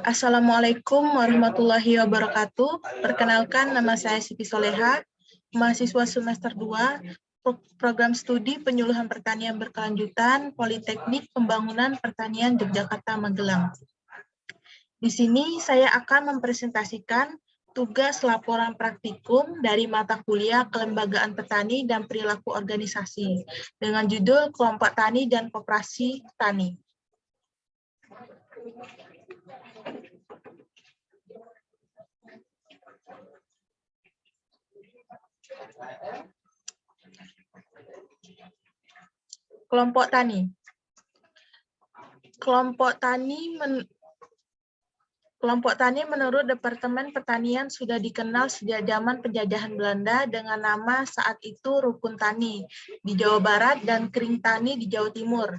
Assalamualaikum warahmatullahi wabarakatuh. Perkenalkan, nama saya Siti Soleha, mahasiswa semester 2, program studi penyuluhan pertanian berkelanjutan, Politeknik Pembangunan Pertanian Yogyakarta, Magelang. Di sini saya akan mempresentasikan tugas laporan praktikum dari mata kuliah Kelembagaan Petani dan Perilaku Organisasi dengan judul Kelompok Tani dan Koperasi Tani. Kelompok tani. Kelompok tani menurut Departemen Pertanian sudah dikenal sejak zaman penjajahan Belanda dengan nama saat itu Rukun Tani di Jawa Barat dan Kering Tani di Jawa Timur.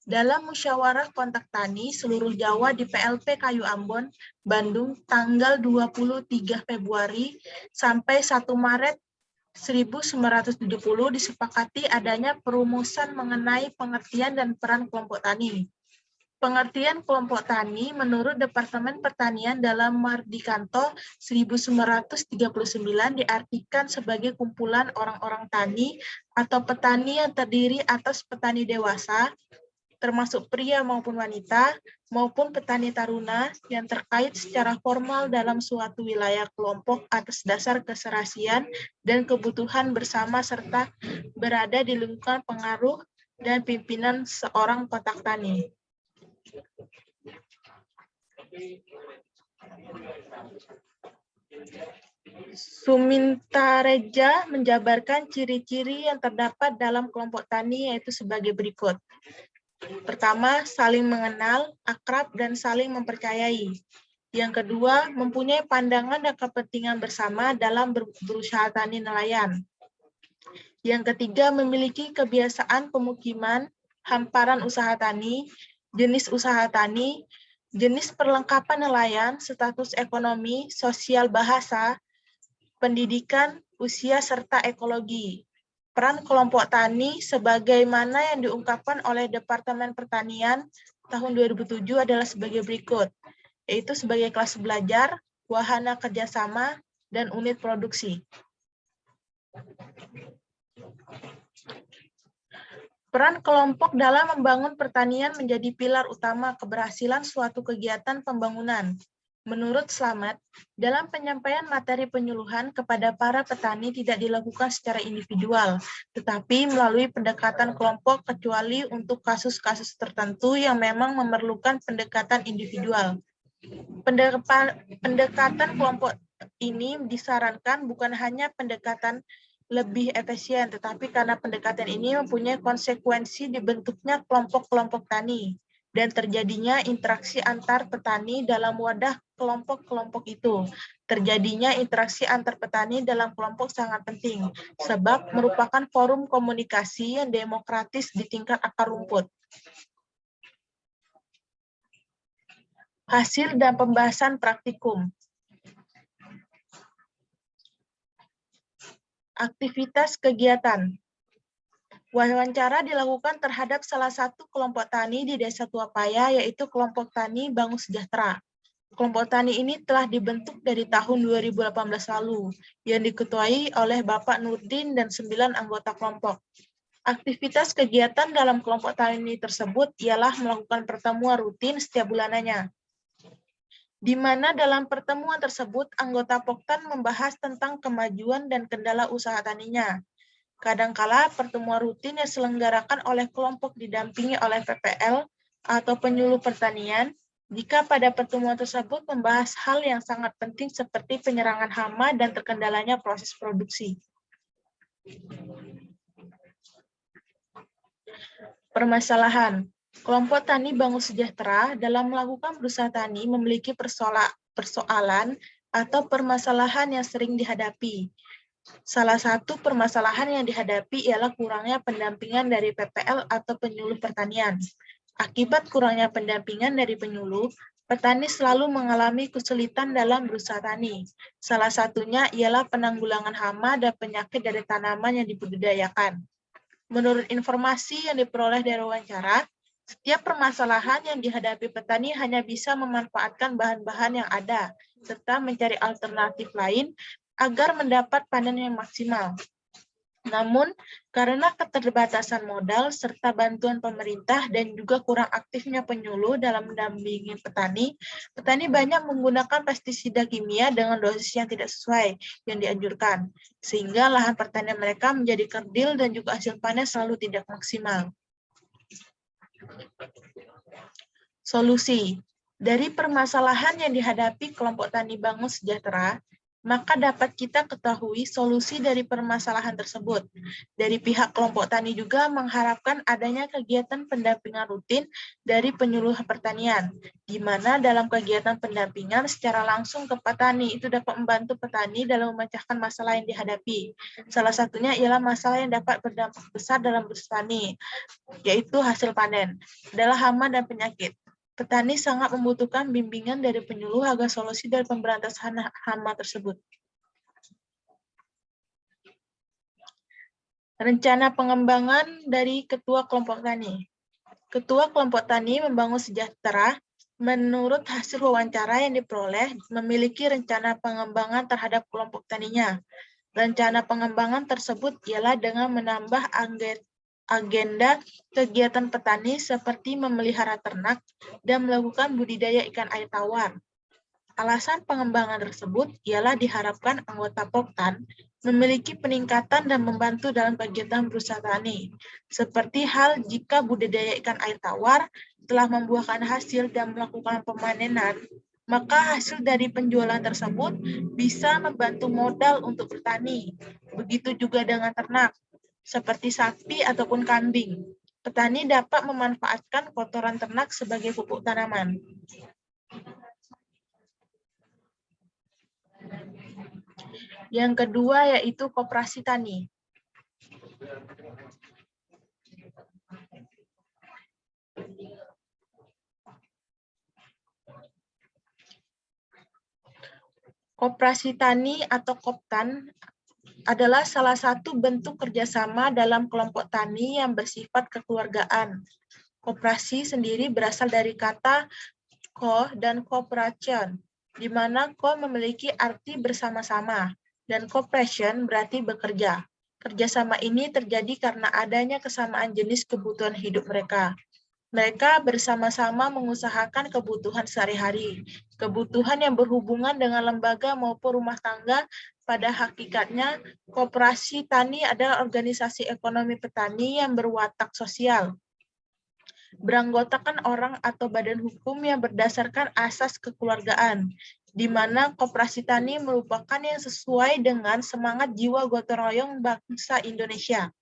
Dalam musyawarah kontak tani seluruh Jawa di PLP Kayu Ambon, Bandung, tanggal 23 Februari sampai 1 Maret 1970 disepakati adanya perumusan mengenai pengertian dan peran kelompok tani. Pengertian kelompok tani menurut Departemen Pertanian dalam Mardikanto 1939 diartikan sebagai kumpulan orang-orang tani atau petani yang terdiri atas petani dewasa, termasuk pria maupun wanita, maupun petani taruna yang terkait secara formal dalam suatu wilayah kelompok atas dasar keserasian dan kebutuhan bersama serta berada di lingkungan pengaruh dan pimpinan seorang kontak tani. Sumintareja menjabarkan ciri-ciri yang terdapat dalam kelompok tani yaitu sebagai berikut. Pertama, saling mengenal, akrab, dan saling mempercayai. Yang kedua, mempunyai pandangan dan kepentingan bersama dalam berusaha tani nelayan. Yang ketiga, memiliki kebiasaan pemukiman, hamparan usaha tani, jenis usaha tani, jenis perlengkapan nelayan, status ekonomi, sosial bahasa, pendidikan, usia, serta ekologi. Peran kelompok tani sebagaimana yang diungkapkan oleh Departemen Pertanian tahun 2007 adalah sebagai berikut, yaitu sebagai kelas belajar, wahana kerjasama, dan unit produksi. Peran kelompok dalam membangun pertanian menjadi pilar utama keberhasilan suatu kegiatan pembangunan. Menurut Slamet, dalam penyampaian materi penyuluhan kepada para petani tidak dilakukan secara individual, tetapi melalui pendekatan kelompok kecuali untuk kasus-kasus tertentu yang memang memerlukan pendekatan individual. Pendekatan kelompok ini disarankan bukan hanya pendekatan lebih efisien, tetapi karena pendekatan ini mempunyai konsekuensi dibentuknya kelompok-kelompok tani dan terjadinya interaksi antar petani dalam wadah kelompok-kelompok itu. Terjadinya interaksi antar petani dalam kelompok sangat penting, sebab merupakan forum komunikasi yang demokratis di tingkat akar rumput. Hasil dan pembahasan praktikum. Aktivitas kegiatan. Wawancara dilakukan terhadap salah satu kelompok tani di Desa Tuapaya, yaitu kelompok tani Bangun Sejahtera. Kelompok tani ini telah dibentuk dari tahun 2018 lalu, yang diketuai oleh Bapak Nurdin dan 9 anggota kelompok. Aktivitas kegiatan dalam kelompok tani tersebut ialah melakukan pertemuan rutin setiap bulanannya, di mana dalam pertemuan tersebut anggota Poktan membahas tentang kemajuan dan kendala usaha taninya. Kadangkala pertemuan rutin yang diselenggarakan oleh kelompok didampingi oleh PPL atau penyuluh pertanian, jika pada pertemuan tersebut membahas hal yang sangat penting seperti penyerangan hama dan terkendalanya proses produksi. Permasalahan. Kelompok tani Bangun Sejahtera dalam melakukan berusaha tani memiliki persoalan atau permasalahan yang sering dihadapi. Salah satu permasalahan yang dihadapi ialah kurangnya pendampingan dari PPL atau penyuluh pertanian. Akibat kurangnya pendampingan dari penyuluh, petani selalu mengalami kesulitan dalam berusaha tani. Salah satunya ialah penanggulangan hama dan penyakit dari tanaman yang dibudidayakan. Menurut informasi yang diperoleh dari wawancara, Setiap permasalahan yang dihadapi petani hanya bisa memanfaatkan bahan-bahan yang ada, serta mencari alternatif lain agar mendapat panen yang maksimal. Namun, karena keterbatasan modal serta bantuan pemerintah dan juga kurang aktifnya penyuluh dalam mendampingi petani, petani banyak menggunakan pestisida kimia dengan dosis yang tidak sesuai yang dianjurkan, sehingga lahan pertanian mereka menjadi kerdil dan juga hasil panen selalu tidak maksimal. Solusi. Dari permasalahan yang dihadapi kelompok tani Bangun Sejahtera, maka dapat kita ketahui solusi dari permasalahan tersebut. Dari pihak kelompok tani juga mengharapkan adanya kegiatan pendampingan rutin dari penyuluh pertanian, di mana dalam kegiatan pendampingan secara langsung ke petani itu dapat membantu petani dalam memecahkan masalah yang dihadapi. Salah satunya ialah masalah yang dapat berdampak besar dalam bertani, yaitu hasil panen, adalah hama dan penyakit. Petani sangat membutuhkan bimbingan dari penyuluh agar solusi dari pemberantasan hama tersebut. Rencana pengembangan dari Ketua Kelompok Tani. Ketua Kelompok Tani Membangun Sejahtera, menurut hasil wawancara yang diperoleh, memiliki rencana pengembangan terhadap kelompok taninya. Rencana pengembangan tersebut ialah dengan menambah agenda kegiatan petani seperti memelihara ternak dan melakukan budidaya ikan air tawar. Alasan pengembangan tersebut ialah diharapkan anggota Poktan memiliki peningkatan dan membantu dalam kegiatan berusaha tani, seperti hal jika budidaya ikan air tawar telah membuahkan hasil dan melakukan pemanenan, maka hasil dari penjualan tersebut bisa membantu modal untuk bertani. Begitu juga dengan ternak, seperti sapi ataupun kambing. Petani dapat memanfaatkan kotoran ternak sebagai pupuk tanaman. Yang kedua yaitu koperasi tani. Koperasi tani atau Koptan adalah salah satu bentuk kerjasama dalam kelompok tani yang bersifat kekeluargaan. Koperasi sendiri berasal dari kata ko dan cooperation, di mana ko memiliki arti bersama-sama, dan cooperation berarti bekerja. Kerjasama ini terjadi karena adanya kesamaan jenis kebutuhan hidup mereka. Mereka bersama-sama mengusahakan kebutuhan sehari-hari, kebutuhan yang berhubungan dengan lembaga maupun rumah tangga. Pada hakikatnya, koperasi tani adalah organisasi ekonomi petani yang berwatak sosial, beranggotakan orang atau badan hukum yang berdasarkan asas kekeluargaan, di mana koperasi tani merupakan yang sesuai dengan semangat jiwa gotong royong bangsa Indonesia.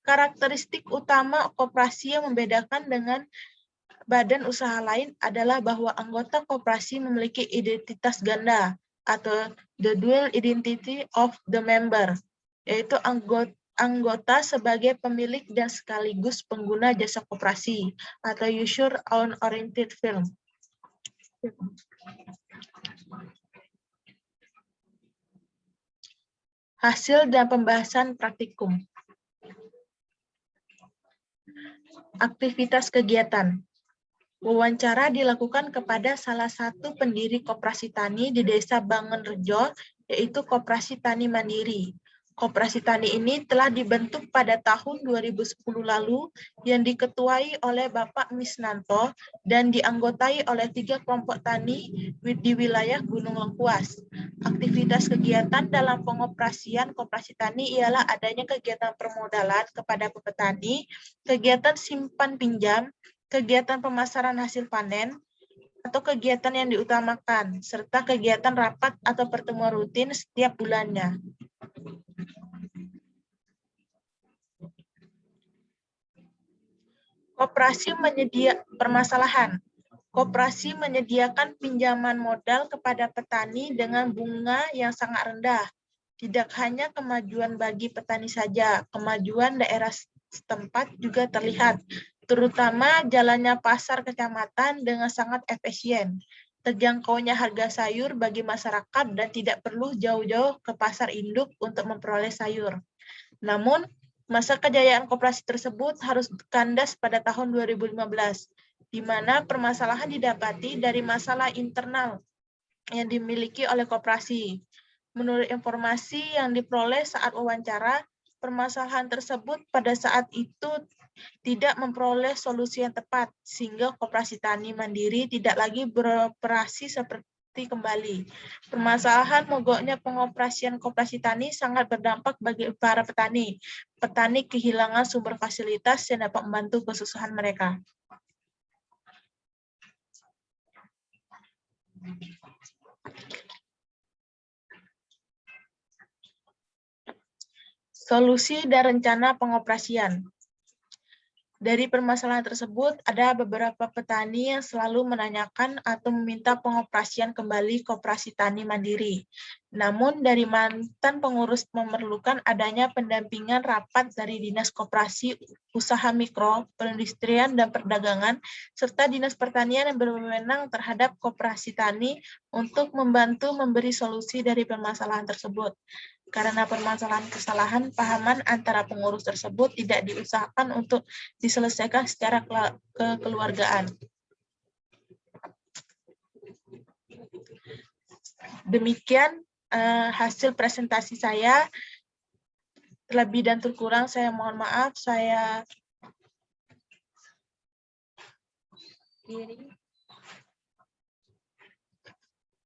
Karakteristik utama koperasi yang membedakan dengan badan usaha lain adalah bahwa anggota koperasi memiliki identitas ganda atau the dual identity of the member, yaitu anggota sebagai pemilik dan sekaligus pengguna jasa koperasi atau user own oriented firm. Hasil dan pembahasan praktikum. Aktivitas kegiatan. Wawancara dilakukan kepada salah satu pendiri koperasi tani di Desa Bangenrejo, yaitu Koperasi Tani Mandiri. Koperasi tani ini telah dibentuk pada tahun 2010 lalu yang diketuai oleh Bapak Misnanto dan dianggotai oleh 3 kelompok tani di wilayah Gunung Lengkuas. Aktivitas kegiatan dalam pengoperasian koperasi tani ialah adanya kegiatan permodalan kepada petani, kegiatan simpan pinjam, kegiatan pemasaran hasil panen, atau kegiatan yang diutamakan, serta kegiatan rapat atau pertemuan rutin setiap bulannya. Koperasi permasalahan. Koperasi menyediakan pinjaman modal kepada petani dengan bunga yang sangat rendah. Tidak hanya kemajuan bagi petani saja, kemajuan daerah setempat juga terlihat, terutama jalannya pasar kecamatan dengan sangat efisien, terjangkaunya harga sayur bagi masyarakat dan tidak perlu jauh-jauh ke pasar induk untuk memperoleh sayur. Namun, Masa kejayaan koperasi tersebut harus kandas pada tahun 2015, di mana permasalahan didapati dari masalah internal yang dimiliki oleh koperasi. Menurut informasi yang diperoleh saat wawancara, permasalahan tersebut pada saat itu tidak memperoleh solusi yang tepat, sehingga koperasi tani mandiri tidak lagi beroperasi seperti kembali. Permasalahan mogoknya pengoperasian koperasi tani sangat berdampak bagi para petani. Petani kehilangan sumber fasilitas yang dapat membantu kesusahan mereka. Solusi dan rencana pengoperasian. Dari permasalahan tersebut, ada beberapa petani yang selalu menanyakan atau meminta pengoperasian kembali koperasi tani mandiri. Namun, dari mantan pengurus memerlukan adanya pendampingan rapat dari Dinas Koperasi, Usaha Mikro, Perindustrian, dan Perdagangan, serta Dinas Pertanian yang berwenang terhadap koperasi tani untuk membantu memberi solusi dari permasalahan tersebut. Karena permasalahan kesalahan pahaman antara pengurus tersebut tidak diusahakan untuk diselesaikan secara kekeluargaan. Demikian hasil presentasi saya. Lebih dan terkurang saya mohon maaf. Saya